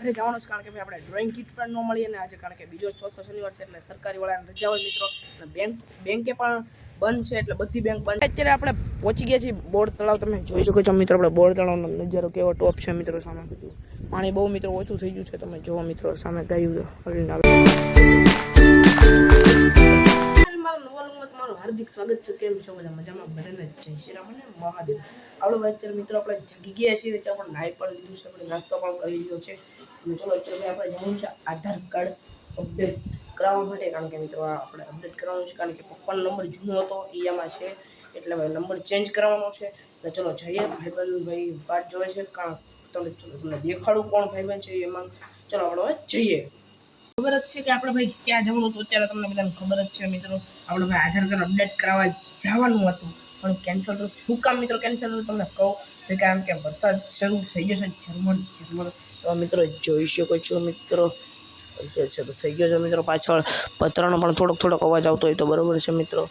ઘરે જવાનું છે કારણ કે ભાઈ આપણે ડ્રોઈંગ કીટ પણ ન મળીએ ને આજે કારણ કે બીજો ચોથો શનિવાર છે એટલે સરકારી વાળાને રજા હોય મિત્રો અને બેંકે પણ બંધ છે એટલે બધી બેંક બંધ. અત્યારે આપણે પહોંચી ગયા છીએ બોર તળાવ. તમે જોઈ શકો છો મિત્રો આપણે બોર તળાવનો નજારો કેવો ટોપ છે મિત્રો. સામે પાણી બહુ મિત્રો ઓછું થઈ ગયું છે. તમે જોવો મિત્રો સામે ગાયું હરીને આવે. તમારું હાર્દિક સ્વાગત છે. કેમ છો બધા? મજામાં? બધાને જય શ્રી રામ અને મહાદેવ. આપણો અત્યારે મિત્રો આપણે જાગી ગયા છીએ. આપણે નાઈ પણ લીધું છે, આપણે નાસ્તો પણ કરી લીધો છે. અને ચલો અત્યારે આપણે જવાનું છે આધાર કાર્ડ અપડેટ કરાવવા માટે. કારણ કે મિત્રો આપણે અપડેટ કરવાનું છે કારણ કે પપ્પાનો નંબર જૂનો હતો એ આમાં છે એટલે ભાઈ નંબર ચેન્જ કરવાનો છે. એટલે ચલો જઈએ. ભાઈ વાત જોવે છે કારણ તમને દેખાડું કોણ ભાઈબંધ છે એમાં. ચલો આપણે જઈએ. ખબર જ છે કે આપણે ભાઈ ક્યાં જવાનું હતું અત્યારે તમને બધાને ખબર જ છે મિત્રો. આપણે ભાઈ આધાર કાર્ડ અપડેટ કરાવવા જવાનું હતું પણ કેન્સલ થયું. શું કામ મિત્રો કેન્સલ થયું તમને કહું. કારણ કે વરસાદ શરૂ થઈ ગયો છે ઝરમર. તો મિત્રો જોઈ શકો છો મિત્રો શરૂ થઈ ગયો છે મિત્રો. પાછળ પતરાનો પણ થોડોક અવાજ આવતો હોય તો બરોબર છે મિત્રો.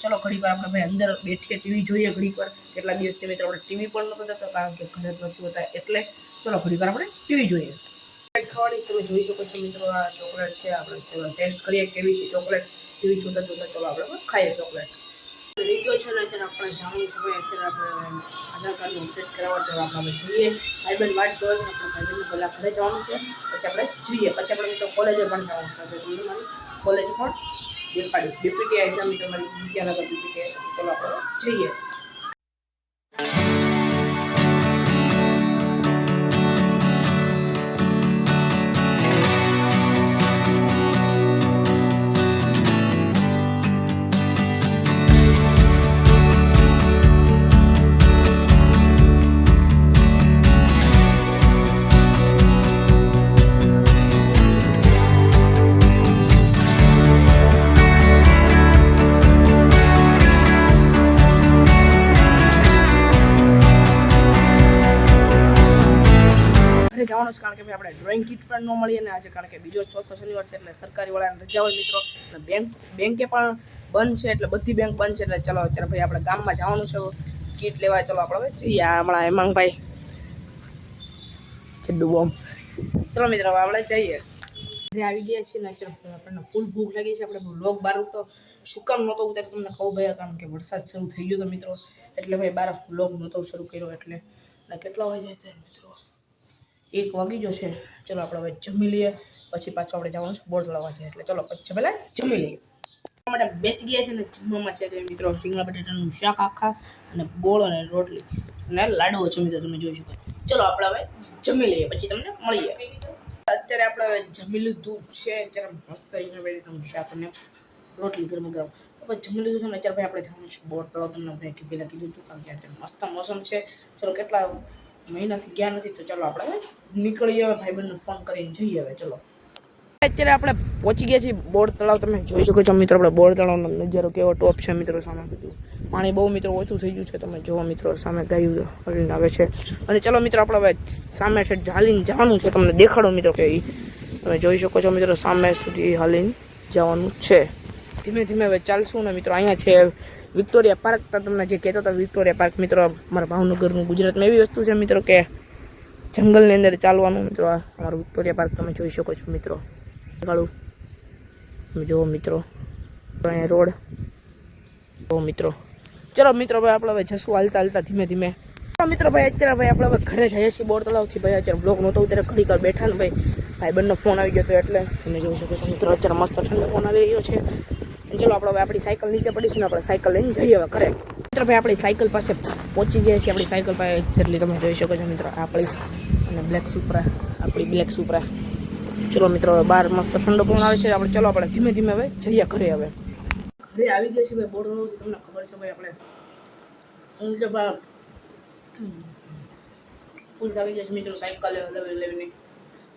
ચલો ઘડીક વાર આપણે ભાઈ અંદર બેઠીએ ટીવી જોઈએ. ઘડીક વાર કેટલા દિવસથી મિત્રો આપણે ટીવી પણ નહોતો જતો કારણ કે ઘરે જ નથી હોતા એટલે ચલો ઘડીક વાર આપણે ટીવી જોઈએ. ખાવાની તમે જોઈ શકો છો મિત્રો. આ ચોકલેટ છે. આપણે ટેસ્ટ કરીએ કેવી છે ચોકલેટ. ટીવી જોતા ચલો આપણે ખાઈએ ચોકલેટ. રહી ગયો છે ને અત્યારે આપણે જાણવું છે ભાઈ. અત્યારે આપણે આધાર કાર્ડનું અપડેટ કરાવવા તો આપણે જોઈએ. ભાઈબંધ વાટ જોવે છે. આપણે ભાઈબંધ પહેલાં ઘરે જવાનું છે પછી આપણે જોઈએ. પછી આપણે મિત્રો કોલેજે પણ જવાનું છે. તમને મારી કોલેજ પણ દેખાડી ડીપીટી આવી છે મિત્રો મારી વિદ્યાનગર ડીપીટી. ચલો આપણે જઈએ. જવાનું છે કારણ કે ભાઈ આપણે ડ્રોઈંગ કીટ પણ ન મળીએ ને આજે કારણ કે બીજો ચોથો શનિવાર છે એટલે સરકારી વાળાને રજા હોય મિત્રો. અને બેંકે પણ બંધ છે એટલે બધી બેંક બંધ છે એટલે ચલો અત્યારે ભાઈ આપણે ગામમાં જવાનું છે કીટ લેવા. ચલો આપણે જઈએ. હમણાં હેમાંગભાઈ બોમ્બ. ચલો મિત્રો આપણે જઈએ. આવી ગયા છીએ ને આપણને ફૂલ ભૂખ લાગી છે. આપણે લોક બાર તો શું કામ નહોતો ઉતાર તમને કહું ભાઈ કારણ કે વરસાદ શરૂ થઈ ગયો હતો મિત્રો એટલે ભાઈ બાર લોક નહોતો શરૂ કર્યો એટલે કેટલા વાગે છે મિત્રો 1 વાગી ગયો છે. ચલો આપણે હવે જમી લઈએ પછી પાછો આપણે જવાનું છે બોર તળાવવા છે એટલે ચલો પછી પહેલા જમી લઈએ. માટે બેસી ગયા છે ને જમવામાં છે તો મિત્રો રીંગણા બટાટાનું શાક આખા અને ગોળ અને રોટલી અને લાડવો છે મિત્રો તમે જોઈ શકો. ચલો આપણે હવે જમી લઈએ પછી તમને મળીએ. અત્યારે આપણે જમી લીધું છે. અત્યારે મસ્ત રીંગણા બટાટાનું શાક અને રોટલી ગરમ ગરમ જમી લીધું છે ને અત્યારે ભાઈ આપણે જવાનું છે બોર તળાવ. તમને ભાઈ પહેલાં કીધું હતું કારણ કે અત્યારે મસ્ત મોસમ છે. ચલો કેટલા મહિનાથી ગયા નથી તો ચાલો આપણે નીકળીએ. ભાઈબંધને ફોન કરીને જઈએ હવે. ચલો અત્યારે આપણે પહોંચી ગયા છીએ બોર તળાવ. તમે જોઈ શકો છો મિત્રો આપણે બોર તળાવનો નજારો કેવો ટોપ છે મિત્રો. સામે પાણી બહુ મિત્રો ઓછું થઈ ગયું છે. તમે જોવો મિત્રો સામે ગાયું હરીને આવે છે. અને ચલો મિત્રો આપણે હવે સામે છે હાલીને જવાનું છે. તમને દેખાડો મિત્રો કે તમે જોઈ શકો છો મિત્રો સામે સુધી હાલીને જવાનું છે. ધીમે ધીમે હવે ચાલશું ને મિત્રો. અહીંયા છે વિક્ટોરિયા પાર્ક. તમને જે કહેતો હતો વિક્ટોરિયા પાર્ક મિત્રો અમારા ભાવનગરનું ગુજરાતમાં એવી વસ્તુ છે મિત્રો કે જંગલની અંદર ચાલવાનું મિત્રો. આ અમારું વિક્ટોરિયા પાર્ક તમે જોઈ શકો છો મિત્રો. દેખાડું તમે જુઓ મિત્રો અહીંયા રોડ જુઓ મિત્રો. ચલો મિત્રો ભાઈ આપણે હવે જશું હાલતા ધીમે ધીમે. મિત્રો ભાઈ અત્યારે ભાઈ આપણે હવે ઘરે જઈએ છીએ બોર તળાવથી. ભાઈ અત્યારે બ્લોગ નહોતો ત્યારે ઘડીક વાર બેઠા ને ભાઈબંધનો ફોન આવી ગયો હતો એટલે તમે જોઈ શકો છો મિત્રો. અત્યારે મસ્ત ઠંડો ફોન આવી રહ્યો છે. ચલો આપણે હવે આપણી સાયકલ નીચે પડીશું ને આપણે સાયકલ લઈને જઈએ હવે ઘરે. મિત્રો ભાઈ આપણી સાયકલ પાસે પહોંચી ગયા છીએ. આપણી સાયકલ પાસે એક્ઝેક્ટલી તમે જોઈ શકો છો મિત્રો આપણી અને બ્લેક સુપરા. ચલો મિત્રો બહાર મસ્ત ઠંડો પવન આવે છે. આપણે ચલો આપણે ધીમે ધીમે હવે જઈએ ઘરે. હવે ઘરે આવી ગયા છે ભાઈ બોર તળાવથી. તમને ખબર છે ભાઈ આપણે ફૂલ જાગી ગયા છે મિત્રો સાયકલ લેવીને.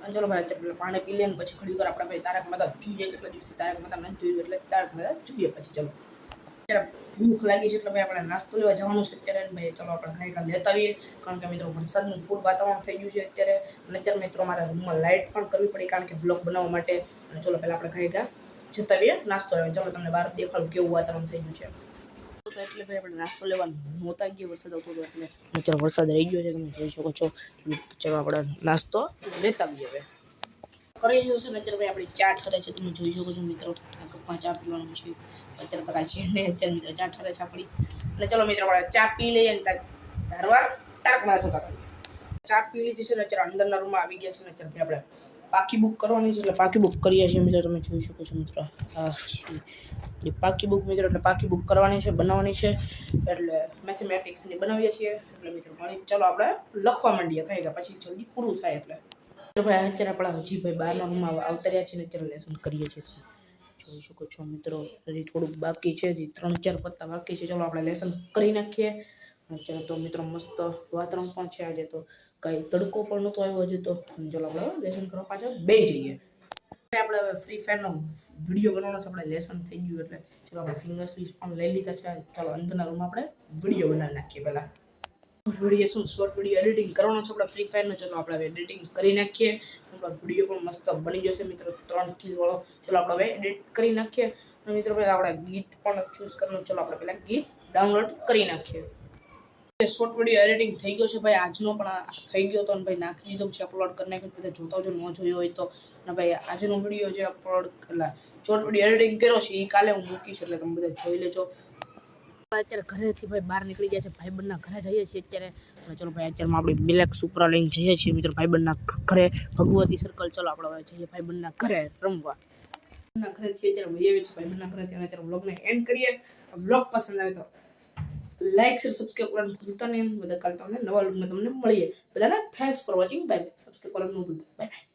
અને ચલો ભાઈ અત્યારે પાણી પી લઈએ પછી ઘડી વાર આપણે ભાઈ તારક મહેતા જોઈએ. કેટલા દિવસથી તારક મહેતા નથી જોયું એટલે તારક મહેતા જોઈએ પછી. ચલો અત્યારે ભૂખ લાગી છે એટલે ભાઈ આપણે નાસ્તો લેવા જવાનું છે અત્યારે. ભાઈ ચલો આપણે ખાઈ લેતા આવીએ કારણ કે મિત્રો વરસાદનું ફૂલ વાતાવરણ થઈ ગયું છે અત્યારે. અને અત્યારે મિત્રો મારા રૂમમાં લાઇટ પણ કરવી પડી કારણ કે બ્લોગ બનાવવા માટે. અને ચલો પહેલાં આપણે ખાઈ જતા આવીએ નાસ્તો આવે. ચલો તમને બહાર દેખાડું કેવું વાતાવરણ થઈ ગયું છે. તો એટલે ભાઈ આપણે નાસ્તો લેવા નહોતા ગયા, વરસાદ આવતો હતો એટલે અત્યારે વરસાદ રહી ગયો છે, તમે જોઈ શકો છો. ચાલો આપણે નાસ્તો લેતા આવીએ. હવે કરી દીધું છે ને અત્યારે ભાઈ આપણી ચા ઠરે છે, તમે જોઈ શકો છો મિત્રો. કપમાં ચા પીવાનું છે અત્યારે તો કાંઈ છે નહીં, અત્યારે મિત્રો ચા ઠરે છે આપણી. અને ચલો મિત્રો આપણે ચા પી લઈએ ને ધારવાર ટાળકમાં થતા ચા પી લીધી છે ને અત્યારે અંદરના રૂમમાં આવી ગયા છે ને અત્યારે આપણે પાકી બુક કરવાની છે, એટલે પાકી બુક કરીએ છીએ મિત્રો. તમે જોઈ શકો છો મિત્રો, હા પાકી બુક મિત્રો, એટલે પાકી બુક કરવાની છે, બનાવવાની છે, એટલે મેથેમેટિક્સની બનાવીએ છીએ. એટલે મિત્રો ચાલો આપણે લખવા માંડીએ, કહે કે પછી જલ્દી પૂરું થાય. એટલે તો ભાઈ અત્યારે આપણા હજી ભાઈ બહારના રૂમમાં આવતા રહ્યા છે ને અત્યારે લેસન કરીએ છીએ. જોઈ શકો છો મિત્રો, હજી થોડુંક બાકી છે, હજી 3-4 પત્તા બાકી છે. ચાલો આપણે લેસન કરી નાખીએ. અત્યારે તો મિત્રો મસ્ત વાતાવરણ પણ છે, આજે તો કાંઈ તડકો પણ નહોતો આવ્યો હજી તો. ચાલો આપણે લેસન કરવા પાછા બેસી જઈએ. આપણે હવે ફ્રી ફાયરનો વિડીયો બનાવવાનો છે, આપણે લેસન થઈ ગયું એટલે ચાલો આપણે ફિંગર સ્વિચ પણ લઈ લીધા છે. ચાલો અંદરના રૂમમાં આપણે વિડીયો બનાવી નાખીએ. પહેલાં વિડીયો શું શોર્ટ વિડીયો એડિટિંગ કરવાનો છે આપણે ફ્રી ફાયરનો. ચાલો આપણે એડિટિંગ કરી નાખીએ. આપણો વિડીયો પણ મસ્ત બની જશે મિત્રો, 3 કિલ વાળો. ચાલો આપણે હવે એડિટ કરી નાખીએ. અને મિત્રો પહેલાં આપણે ગીત પણ ચૂઝ કરવાનું. ચાલો આપણે પહેલાં ગીત ડાઉનલોડ કરી નાખીએ. શોર્ટ વિડીયો એડિટિંગ થઈ ગયો છે ભાઈ, આજનો પણ થઈ ગયો તો ભાઈ નાખી દીધો છે, અપલોડ કરી નાખ્યો. બધા જોતા જો ન જોયો હોય તો. અને ભાઈ આજનો વિડીયો જે અપલોડ કરેલા શોર્ટ વિડીયો એડિટિંગ કર્યો છે એ કાલે હું મૂકીશ, એટલે તમે બધા જોઈ લેજો. અત્યારે ઘરેથી ભાઈ બહાર નીકળી ગયા છે, ભાઈબંધના ઘરે જઈએ છીએ અત્યારે. ચલો ભાઈ અત્યારમાં આપણે બ્લેક સુપરા લઈને જઈએ છીએ મિત્રો ભાઈબંધના ઘરે, ભગવતી સર્કલ. ચલો આપણે હવે જઈએ ભાઈબંધના ઘરે રમવા. ઘરે છીએ અત્યારે ભાઈ આવી છે ભાઈબંધના ઘરે, ત્યાં અત્યારે વ્લોગને એન્ડ કરીએ. વ્લોગ પસંદ આવે તો લાઈક શેર સબસ્ક્રાઈબ કરવાનું ભૂલતા નહીં. બધા કાલે તમને નવા વ્લોગમાં તમને મળીએ. બધાને thanks for watching. Bye bye. Subscribe કરવાનું ન ભૂલતા. Bye bye.